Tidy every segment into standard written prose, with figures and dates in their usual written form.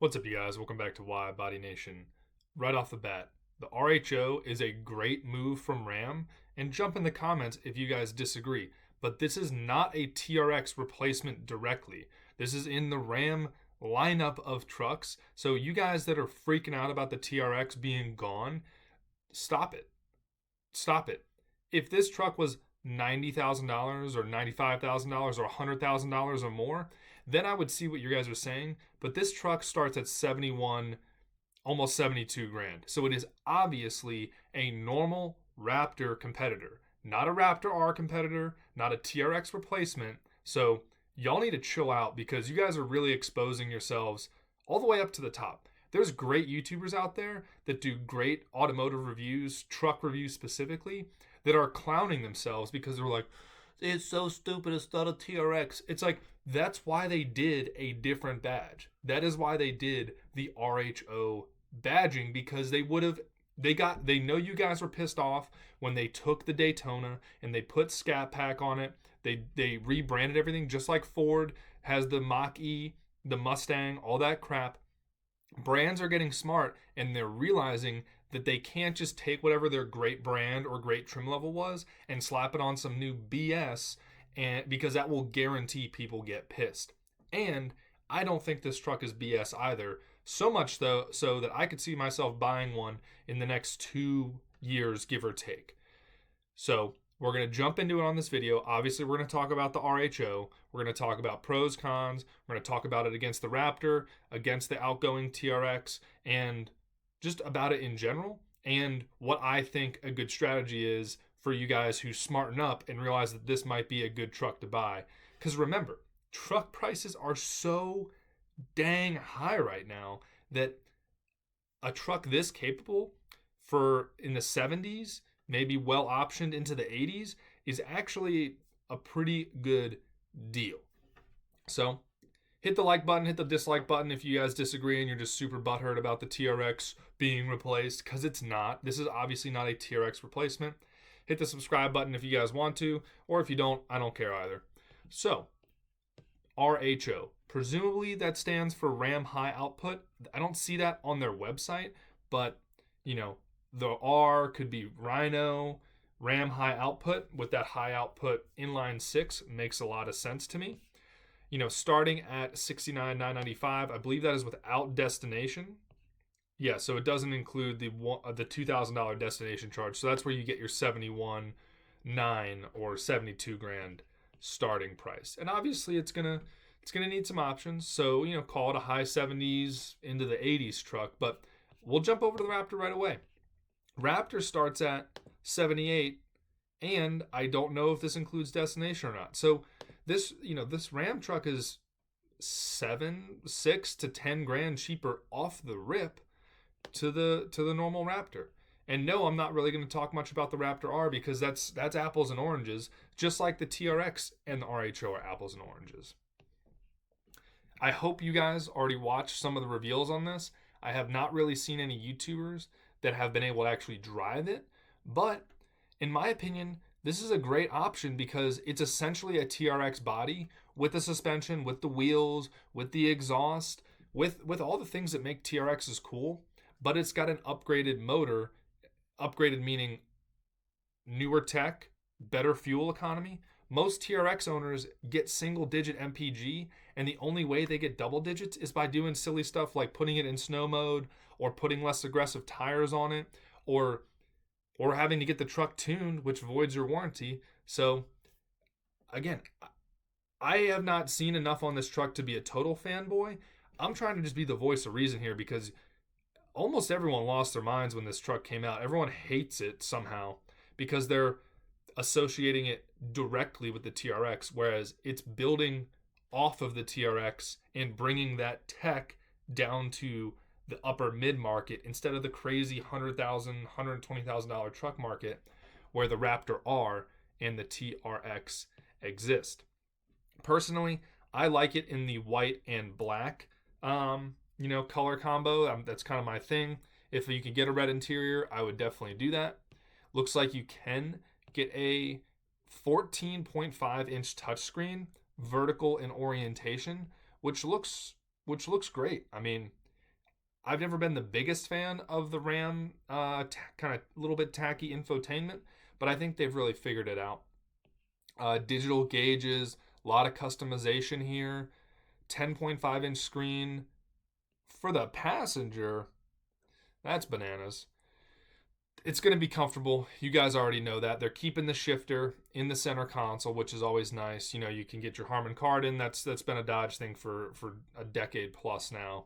What's up, you guys? Welcome back to WideBody Nation. Right off the bat, the RHO is a great move from RAM, and jump in the comments if you guys disagree. But this is not a TRX replacement directly. This is in the RAM lineup of trucks. So you guys that are freaking out about the TRX being gone, stop it. Stop it. If this truck was $90,000 or $95,000 or $100,000 or more, then I would see what you guys are saying. But this truck starts at 71, almost 72 grand. So it is obviously a normal Raptor competitor, not a Raptor R competitor, not a TRX replacement. So y'all need to chill out because you guys are really exposing yourselves all the way up to the top. There's great YouTubers out there that do great automotive reviews, truck reviews specifically, that are clowning themselves because they're like, it's so stupid, it's not a TRX. It's like, that's why they did a different badge. That is why they did the RHO badging, because they know you guys were pissed off when they took the Daytona and they put SCAT pack on it. They rebranded everything just like Ford has the Mach-E, the Mustang, all that crap. Brands are getting smart and they're realizing that they can't just take whatever their great brand or great trim level was and slap it on some new BS, and because that will guarantee people get pissed. And I don't think this truck is BS either. So much though so that I could see myself buying one in the next 2 years, give or take. So we're going to jump into it on this video. Obviously, we're going to talk about the RHO. We're going to talk about pros, cons. We're going to talk about it against the Raptor, against the outgoing TRX, and just about it in general, and what I think a good strategy is for you guys who smarten up and realize that this might be a good truck to buy. Because remember, truck prices are so dang high right now that a truck this capable for in the 70s, maybe well optioned into the 80s, is actually a pretty good deal. So hit the like button, hit the dislike button if you guys disagree and you're just super butthurt about the TRX being replaced, because it's not. This is obviously not a TRX replacement. Hit the subscribe button if you guys want to, or if you don't, I don't care either. So, RHO. Presumably that stands for RAM High Output. I don't see that on their website, but, you know, the R could be Rhino. RAM High Output with that high output inline 6 makes a lot of sense to me. You know, starting at $69,995, I believe that is without destination. Yeah, so it doesn't include the $2,000 destination charge. So that's where you get your 71.9 or 72 grand starting price. And obviously it's gonna need some options. So, you know, call it a high 70s into the 80s truck. But we'll jump over to the Raptor right away. Raptor starts at 78, and I don't know if this includes destination or not. So this Ram truck is 6 to 10 grand cheaper off the rip to the normal Raptor. And no, I'm not really going to talk much about the Raptor R because that's apples and oranges, just like the TRX and the RHO are apples and oranges. I hope you guys already watched some of the reveals on this. I have not really seen any YouTubers that have been able to actually drive it, but in my opinion, this is a great option because it's essentially a TRX body with the suspension, with the wheels, with the exhaust, with all the things that make TRXs cool, but it's got an upgraded motor, upgraded meaning newer tech, better fuel economy. Most TRX owners get single digit MPG, and the only way they get double digits is by doing silly stuff like putting it in snow mode or putting less aggressive tires on it, or having to get the truck tuned, which voids your warranty. So again, I have not seen enough on this truck to be a total fanboy. I'm trying to just be the voice of reason here because almost everyone lost their minds when this truck came out. Everyone hates it somehow because they're associating it directly with the TRX, whereas it's building off of the TRX and bringing that tech down to the upper mid market instead of the crazy $100,000, $120,000 truck market where the Raptor R and the TRX exist. Personally, I like it in the white and black color combo. That's kind of my thing. If you can get a red interior, I would definitely do that. Looks like you can get a 14.5 inch touchscreen, vertical in orientation, which looks great. I mean, I've never been the biggest fan of the RAM kind of little bit tacky infotainment, but I think they've really figured it out. Digital gauges, a lot of customization here. 10.5-inch screen for the passenger. That's bananas. It's going to be comfortable. You guys already know that. They're keeping the shifter in the center console, which is always nice. You know, you can get your Harman card in. That's been a Dodge thing for a decade plus now.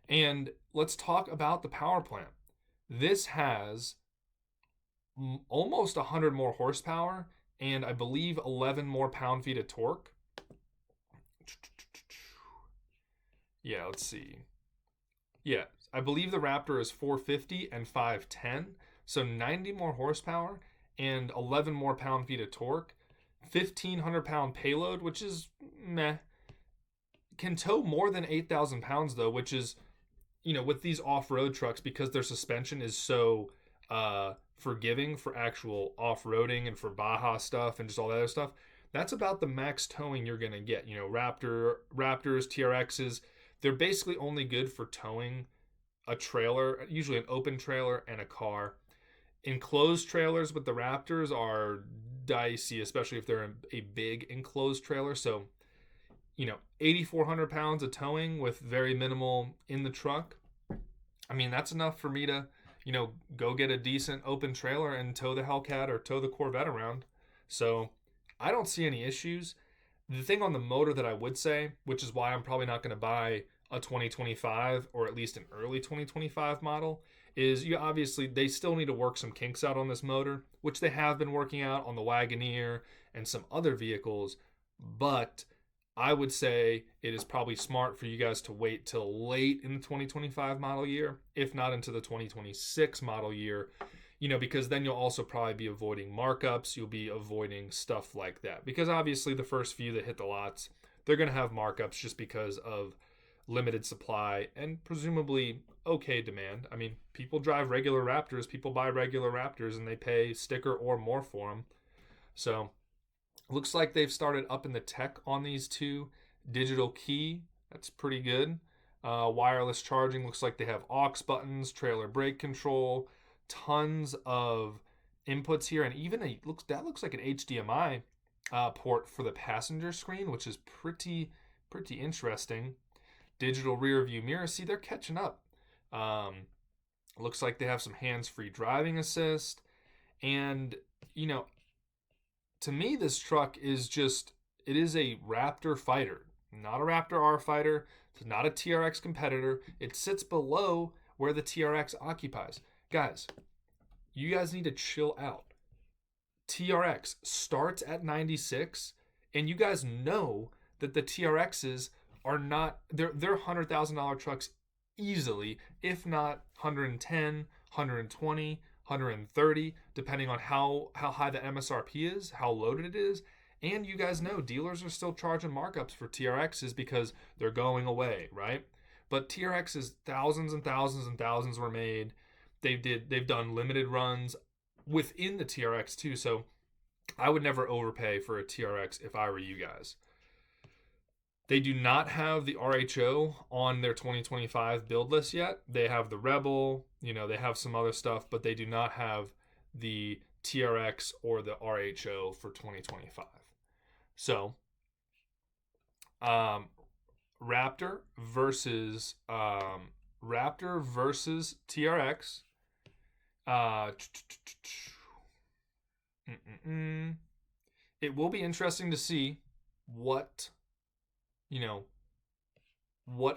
And let's talk about the power plant. This has almost 100 more horsepower and I believe 11 more pound-feet of torque. Yeah, let's see. Yeah, I believe the Raptor is 450 and 510, so 90 more horsepower and 11 more pound-feet of torque. 1,500-pound payload, which is meh. Can tow more than 8,000 pounds, though, which is, you know, with these off-road trucks, because their suspension is so forgiving for actual off-roading and for Baja stuff and just all that other stuff, that's about the max towing you're going to get. You know, Raptors, TRXs, they're basically only good for towing a trailer, usually an open trailer and a car. Enclosed trailers with the Raptors are dicey, especially if they're a big enclosed trailer. So, you know, 8,400 pounds of towing with very minimal in the truck. I mean, that's enough for me to, you know, go get a decent open trailer and tow the Hellcat or tow the Corvette around. So I don't see any issues. The thing on the motor that I would say, which is why I'm probably not going to buy a 2025 or at least an early 2025 model, is you obviously they still need to work some kinks out on this motor, which they have been working out on the Wagoneer and some other vehicles. But I would say it is probably smart for you guys to wait till late in the 2025 model year, if not into the 2026 model year, you know, because then you'll also probably be avoiding markups. You'll be avoiding stuff like that. Because obviously the first few that hit the lots, they're going to have markups just because of limited supply and presumably okay demand. I mean, people drive regular Raptors, people buy regular Raptors, and they pay sticker or more for them. So looks like they've started up in the tech on these two. Digital key, that's pretty good. Wireless charging, looks like they have aux buttons, trailer brake control, tons of inputs here, and even that looks like an HDMI port for the passenger screen, which is pretty interesting. Digital rear view mirror. See, they're catching up. Looks like they have some hands-free driving assist. And, you know, to me, this truck is it is a Raptor fighter, not a Raptor R fighter. It's not a TRX competitor. It sits below where the TRX occupies. Guys, you guys need to chill out. TRX starts at 96, and you guys know that the TRXs are not, they're $100,000 trucks easily, if not 110, 120, 130, depending on how high the MSRP is, how loaded it is. And you guys know dealers are still charging markups for TRXs because they're going away, right? But TRXs, thousands and thousands and thousands were made. They've done limited runs within the TRX too. So I would never overpay for a TRX if I were you guys. They do not have the RHO on their 2025 build list yet. They have the Rebel, you know, they have some other stuff, but they do not have the TRX or the RHO for 2025. So, Raptor versus TRX. It will be interesting to see what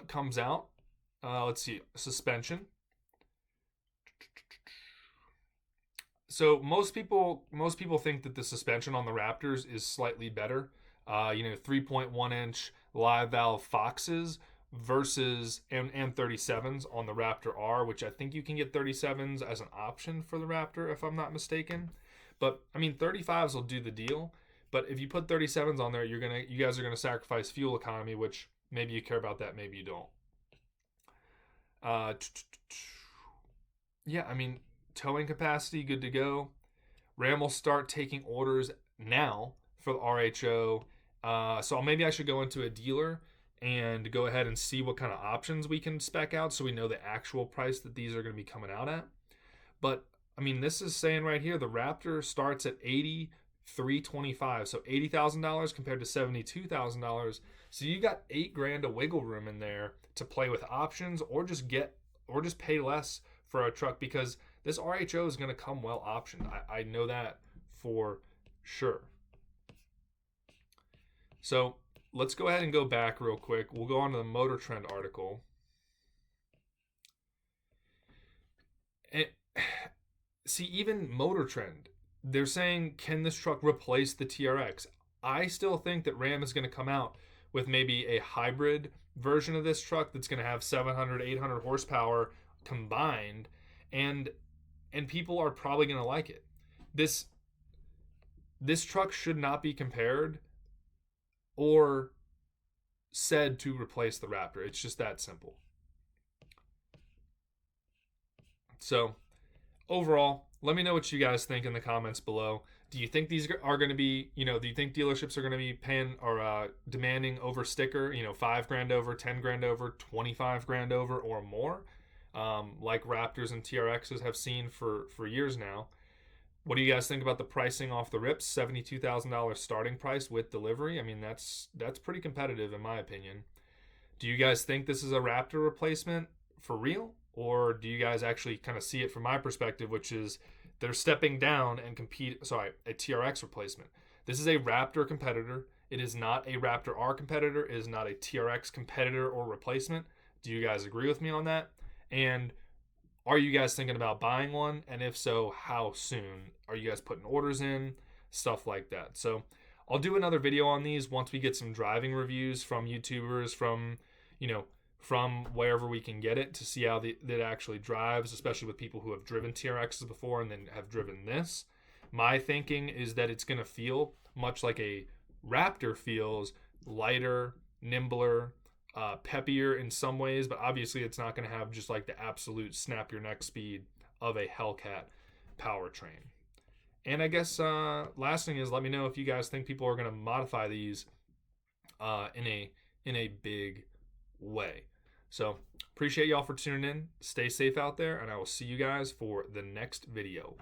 comes out. Let's see, suspension. So most people think that the suspension on the Raptors is slightly better. 3.1 inch live valve Foxes versus and 37s on the Raptor R, which I think you can get 37s as an option for the Raptor if I'm not mistaken. But I mean 35s will do the deal. But if you put 37s on there, you guys are gonna sacrifice fuel economy, which maybe you care about that, maybe you don't. Yeah, I mean, towing capacity, good to go. Ram will start taking orders now for the RHO. So maybe I should go into a dealer and go ahead and see what kind of options we can spec out so we know the actual price that these are going to be coming out at. But I mean, this is saying right here the Raptor starts at $83,225, so $80,000 compared to $72,000. So you got $8,000 of wiggle room in there to play with options, or just pay less for a truck, because this RHO is going to come well optioned. I know that for sure. So let's go ahead and go back real quick. We'll go on to the Motor Trend article. See, even Motor Trend, they're saying, can this truck replace the TRX? I still think that Ram is going to come out with maybe a hybrid version of this truck that's going to have 700, 800 horsepower combined, and people are probably going to like it. This truck should not be compared or said to replace the Raptor. It's just that simple. So overall, let me know what you guys think in the comments below. Do you think these are going to be, do you think dealerships are going to be paying or demanding over sticker, $5,000 over, $10,000 over, $25,000 over, or more, like Raptors and TRXs have seen for years now? What do you guys think about the pricing off the rips? $72,000 starting price with delivery. I mean, that's pretty competitive in my opinion. Do you guys think this is a Raptor replacement for real? Or do you guys actually kind of see it from my perspective, which is they're stepping down and a TRX replacement. This is a Raptor competitor. It is not a Raptor R competitor. It is not a TRX competitor or replacement. Do you guys agree with me on that? And are you guys thinking about buying one? And if so, how soon? Are you guys putting orders in? Stuff like that. So I'll do another video on these once we get some driving reviews from YouTubers, from wherever we can get it, to see how it actually drives, especially with people who have driven TRXs before and then have driven this. My thinking is that it's going to feel much like a Raptor feels, lighter, nimbler, peppier in some ways, but obviously it's not going to have just like the absolute snap your neck speed of a HELLCAT powertrain. And I guess last thing is, let me know if you guys think people are going to modify these in a big way. So appreciate y'all for tuning in. Stay safe out there, and I will see you guys for the next video.